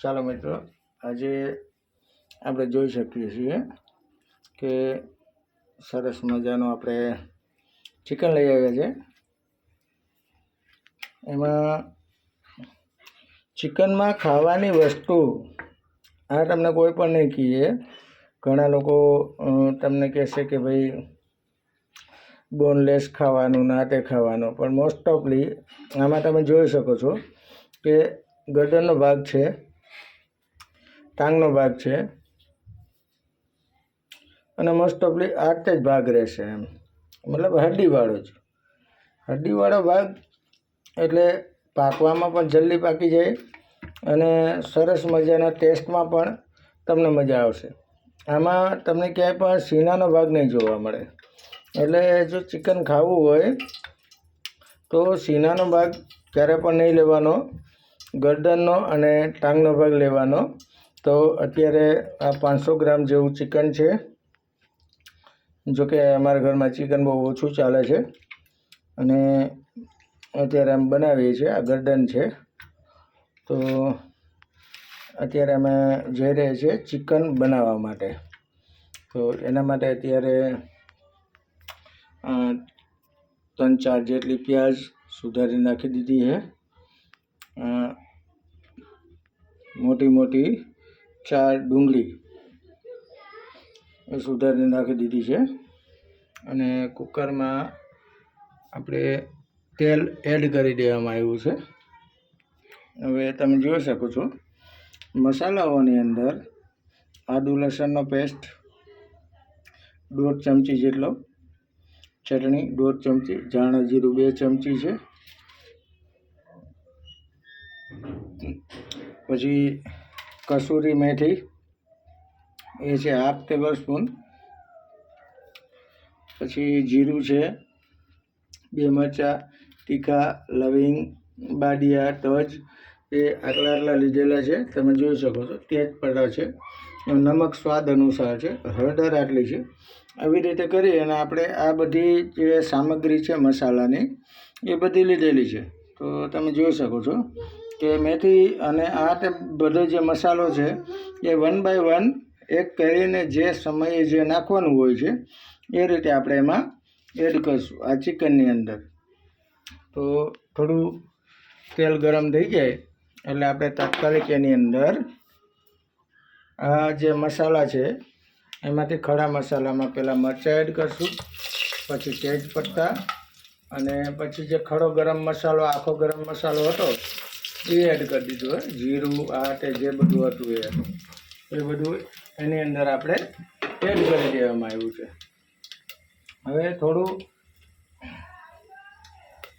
ચાલો મિત્રો, આજે આપણે જોઈ શકીએ છીએ કે સરસ મજાનું આપણે ચિકન લઈ આવ્યા છે. એમાં ચિકનમાં ખાવાની વસ્તુ આ તમને કોઈ પણ નહીં કહીએ. ઘણા લોકો તમને કહેશે કે ભાઈ બોનલેસ ખાવાનું ના તે ખાવાનું, પણ મોસ્ટ ઓફલી આમાં તમે જોઈ શકો છો કે ગરદનનો ભાગ છે, ટાંગનો ભાગ છે અને મોસ્ટ ઓફલી આ જ ભાગ રહેશે. એમ મતલબ હડ્ડીવાળો જ, હડ્ડીવાળો ભાગ એટલે પાકવામાં પણ જલ્દી પાકી જાય અને સરસ મજાના ટેસ્ટમાં પણ તમને મજા આવશે. આમાં તમને ક્યાંય પણ સીનાનો ભાગ નહીં જોવા મળે. એટલે જો ચિકન ખાવું હોય તો સીનાનો ભાગ ક્યારે પણ નહીં લેવાનો, ગરદનનો અને ટાંગનો ભાગ લેવાનો. તો અત્યારે આ 500 ગ્રામ જેવું ચિકન છે. જોકે અમારા ઘરમાં ચિકન બહુ ઓછું ચાલે છે અને અત્યારે અમે બનાવીએ છીએ. આ ગરદન છે. તો અત્યારે અમે જઈ રહ્યા છીએ ચિકન બનાવવા માટે. તો એના માટે અત્યારે 3-4 જેટલી પ્યાજ સુધારી નાખી દીધી છે. મોટી મોટી 4 ડુંગળી એ સુધારી નાખી દીધી છે અને કુકરમાં આપણે તેલ એડ કરી દેવામાં આવ્યું છે. હવે તમે જોઈ શકો છો મસાલાઓની અંદર આદુ લસણનો પેસ્ટ 1.5 ચમચી જેટલો, ચટણી 1.5 ચમચી, ધાણા જીરું 2 ચમચી છે, પછી કસૂરી મેથી એ છે 1/2 ટેબલ સ્પૂન, પછી જીરું છે, 2 મરચાં તીખા, લવિંગ, બાદિયા, તજ એ આટલા લીધેલા છે. તમે જોઈ શકો છો તેજપત્તા છે, નમક સ્વાદ અનુસાર છે, હળદર આટલી છે. આવી રીતે કરી અને આપણે આ બધી જે સામગ્રી છે મસાલાની એ બધી લીધેલી છે. તો તમે જોઈ શકો છો કે મેથી અને આ તે બધો જે મસાલો છે એ 1 બાય 1 એક કરીને જે સમયે જે નાખવાનું હોય છે એ રીતે આપણે એમાં એડ કરીશું આ ચિકનની અંદર. તો થોડું તેલ ગરમ થઈ જાય એટલે આપણે તાત્કાલિક એની અંદર આ જે મસાલા છે એમાંથી ખડા મસાલામાં પહેલાં મરચાં એડ કરશું, પછી તેજપત્તા અને પછી જે ખડો ગરમ મસાલો, આખો ગરમ મસાલો હતો એ એડ કરી દીધું હોય. જીરું આ તે જે બધું હતું એ બધું એની અંદર આપણે એડ કરી દેવામાં આવ્યું છે. હવે થોડું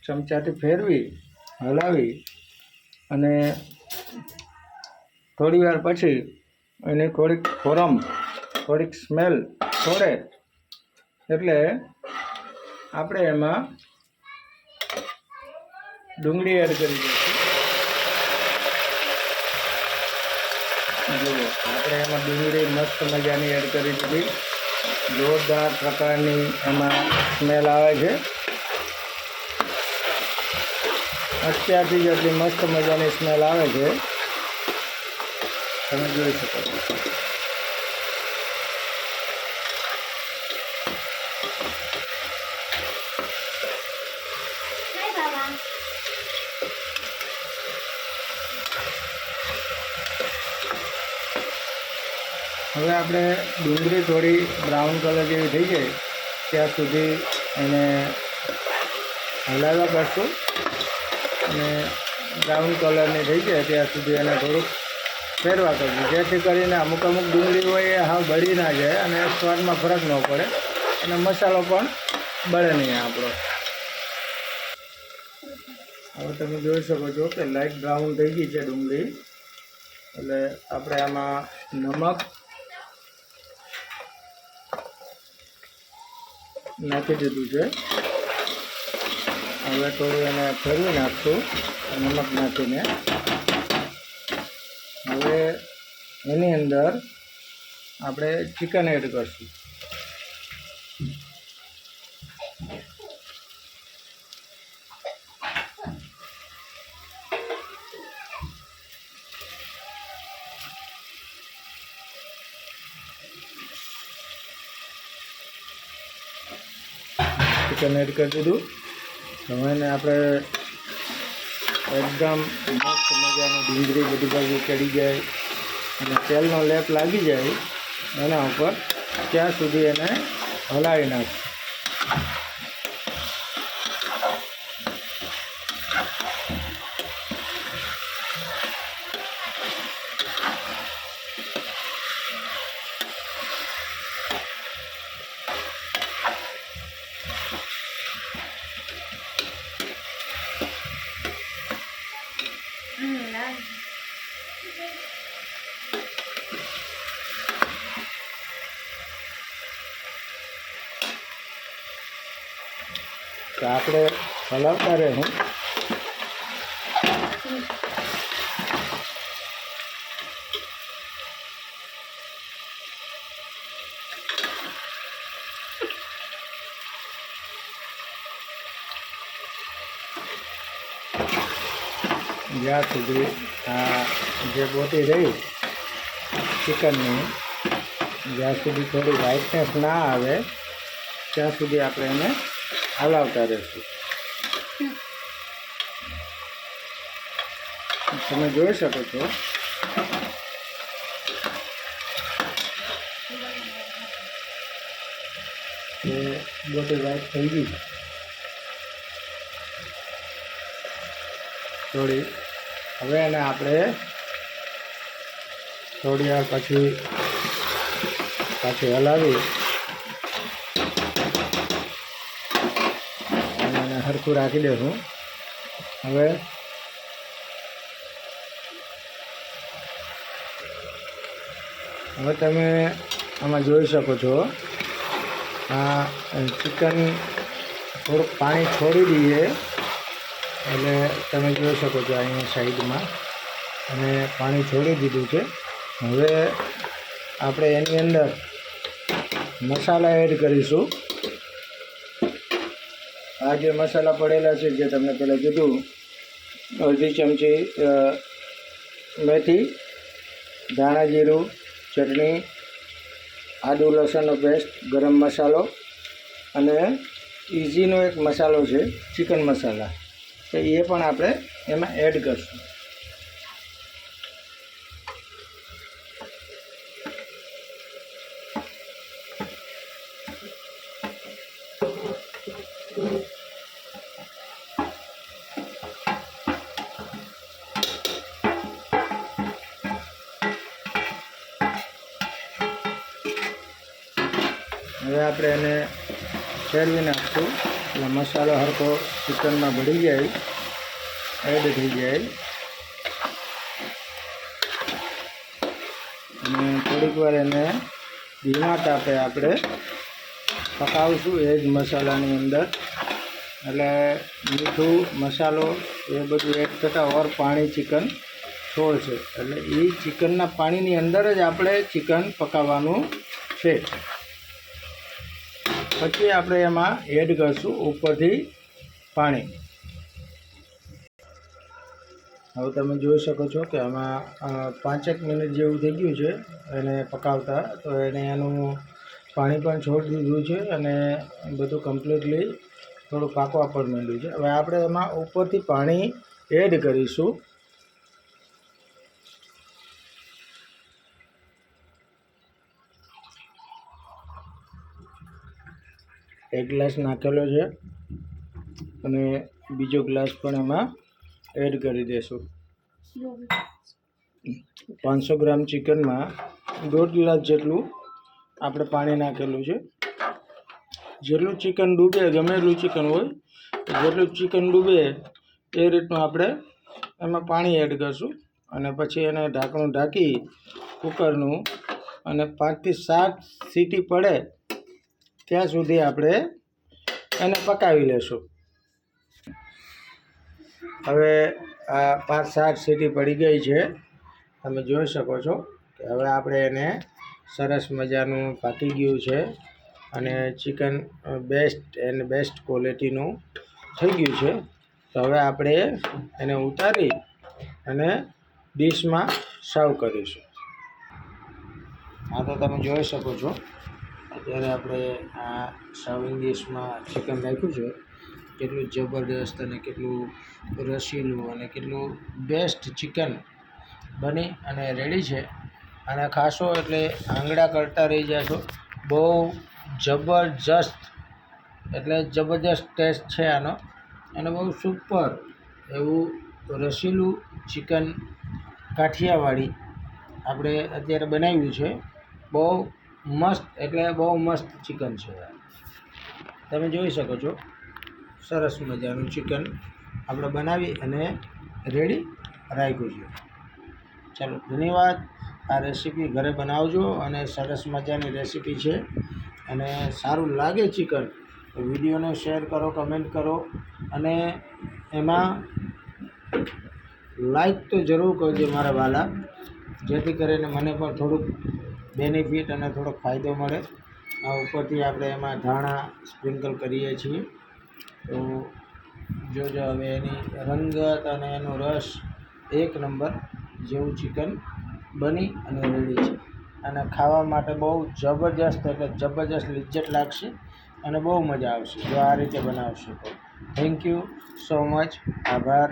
ચમચાથી ફેરવી હલાવી અને થોડી વાર પછી એની થોડીક ફોરમ, થોડીક સ્મેલ છોડે એટલે આપણે એમાં ડુંગળી એડ કરી દઈશું. જુઓ આપણે એમાં ડુંગળી મસ્ત મજાની એડ કરી દીધી. જોરદાર પ્રકારની એમાં સ્મેલ આવે છે. અત્યારથી જ એટલી મસ્ત મજાની સ્મેલ આવે છે, તમે જોઈ શકો છો. હવે આપણે ડુંગળી થોડી બ્રાઉન કલર જેવી થઈ જાય ત્યાં સુધી એને હલાવ્યા કરશું અને બ્રાઉન કલરની થઈ જાય ત્યાં સુધી એને થોડુંક ફેરવા કરશું, જેથી કરીને અમુક ડુંગળી હોય એ હાવ બળી ના જાય અને સ્વાદમાં ફરક ન પડે અને મસાલો પણ બળે નહીં આપણો. હવે તમે જોઈ શકો છો કે લાઇટ બ્રાઉન થઈ ગઈ છે ડુંગળી, એટલે આપણે આમાં નમક નાખી દીધું છે. હવે થોડું એને ફેરવી નાખશું નમક નાખીને. હવે એની અંદર આપણે ચિકન એડ કરશું. ચિકન એડ કરી દીધું. હવે એને આપણે એકદમ મસ્ત મજાનું ડુંગળી બધી બાજુ ચડી જાય અને તેલનો લેપ લાગી જાય એના ઉપર ત્યાં સુધી એને હલાવી નાખીએ. તો આપણે હલાવતા રહેવું. જ્યાં સુધી આ જે બોટી રહી ચિકનની, જ્યાં સુધી થોડી વ્હાઇટનેસ ના આવે ત્યાં સુધી આપણે એને હલાવતા રહીશું. તમે જોઈ શકો છો કે બોટી વ્હાઇટ થઈ ગઈ થોડી. હવે એને આપણે થોડી વાર પછી હલાવી અને એને હરખું રાખી દઈશું. હવે તમે આમાં જોઈ શકો છો આ ચિકન થોડુંક પાણી છોડી દઈએ એટલે તમે જોઈ શકો છો અહીંયા સાઈડમાં અને પાણી છોડી દીધું છે. હવે આપણે એની અંદર મસાલા એડ કરીશું. આ જે મસાલા પડેલા છે જે તમને પહેલાં કીધું, અડધી ચમચી મેથી, ધાણા જીરું, ચટણી, આદુ લસણનો પેસ્ટ, ગરમ મસાલો અને ઇઝીનો એક મસાલો છે ચિકન મસાલા, તો એ પણ આપણે એમાં એડ કરીશું. હવે આપણે એને ફેરવી નાખશું એટલે મસાલો હરખો ચિકનમાં ભળી જાય, એડ થઈ જાય. અને થોડીક વાર એને ધીમા તાપે આપણે પકાવશું એ જ મસાલાની અંદર. એટલે મીઠું મસાલો એ બધું એડ થતાં ઓર પાણી ચિકન છોડશે, એટલે એ ચિકનના પાણીની અંદર જ આપણે ચિકન પકાવવાનું છે. પછી આપણે એમાં એડ કરીશું ઉપરથી પાણી. હવે તમે જોઈ શકો છો કે આમાં 5 મિનિટ જેવું થઈ ગયું છે એને પકાવતા, તો એને એનું પાણી પણ છોડી દીધું છે અને બધું કમ્પ્લીટલી થોડું પાકવા પણ માંડ્યું છે. હવે આપણે એમાં ઉપરથી પાણી એડ કરીશું. એક ગ્લાસ નાખેલો છે અને બીજો ગ્લાસ પણ એમાં એડ કરી દઈશું. 500 ગ્રામ ચિકનમાં 1.5 ગ્લાસ જેટલું આપણે પાણી નાખેલું છે. જેટલું ચિકન ડૂબે, ગમે એટલું ચિકન હોય, જેટલું ચિકન ડૂબે એ રીતનું આપણે એમાં પાણી એડ કરીશું. અને પછી એને ઢાંકણું ઢાંકી કુકરનું અને 5 થી 7 સીટી પડે ત્યાં સુધી આપણે એને પકાવી લેશું. હવે આ 5-7 સીટી પડી ગઈ છે, તમે જોઈ શકો છો કે હવે આપણે એને સરસ મજાનું પાકી ગયું છે અને ચિકન બેસ્ટ ક્વોલિટીનું થઈ ગયું છે. તો હવે આપણે એને ઉતારી અને ડીશમાં સર્વ કરીશું. આ તો તમે જોઈ શકો છો અત્યારે આપણે આ સર્વિંગ ડિશમાં ચિકન રાખ્યું છે. કેટલું જબરદસ્ત અને કેટલું રસીલું અને કેટલું બેસ્ટ ચિકન બની અને રેડી છે. અને ખાશો એટલે આંગળા કરતા રહી જશો. બહુ જબરજસ્ત એટલે જબરદસ્ત ટેસ્ટ છે આનો, અને બહુ સુપર એવું રસીલું ચિકન કાઠિયાવાડી આપણે અત્યારે બનાવ્યું છે. બહુ મસ્ત એટલે બહુ મસ્ત ચિકન છે. તમે જોઈ શકો છો સરસ મજાનું ચિકન આપણે બનાવી અને રેડી રાખ્યું છે. ચાલો ધન્યવાદ. આ રેસીપી ઘરે બનાવજો અને સરસ મજાની રેસીપી છે. અને સારું લાગે ચિકન તો વિડીયોને શેર કરો, કમેન્ટ કરો અને એમાં લાઈક તો જરૂર કરજો મારા વાલા, જેથી કરીને મને પણ થોડુંક બેનિફિટ અને થોડોક ફાયદો મળે. આ ઉપરથી આપણે એમાં ધાણા સ્પ્રિંકલ કરીએ છીએ. તો જોજો હવે એની રંગત અને એનો રસ એક નંબર જેવું ચિકન બની અને રેડી છે. અને ખાવા માટે બહુ જબરજસ્ત એટલે જબરજસ્ત લિજ્જત લાગશે અને બહુ મજા આવશે જો આ રીતે બનાવશો તો. Thank you so much. આભાર.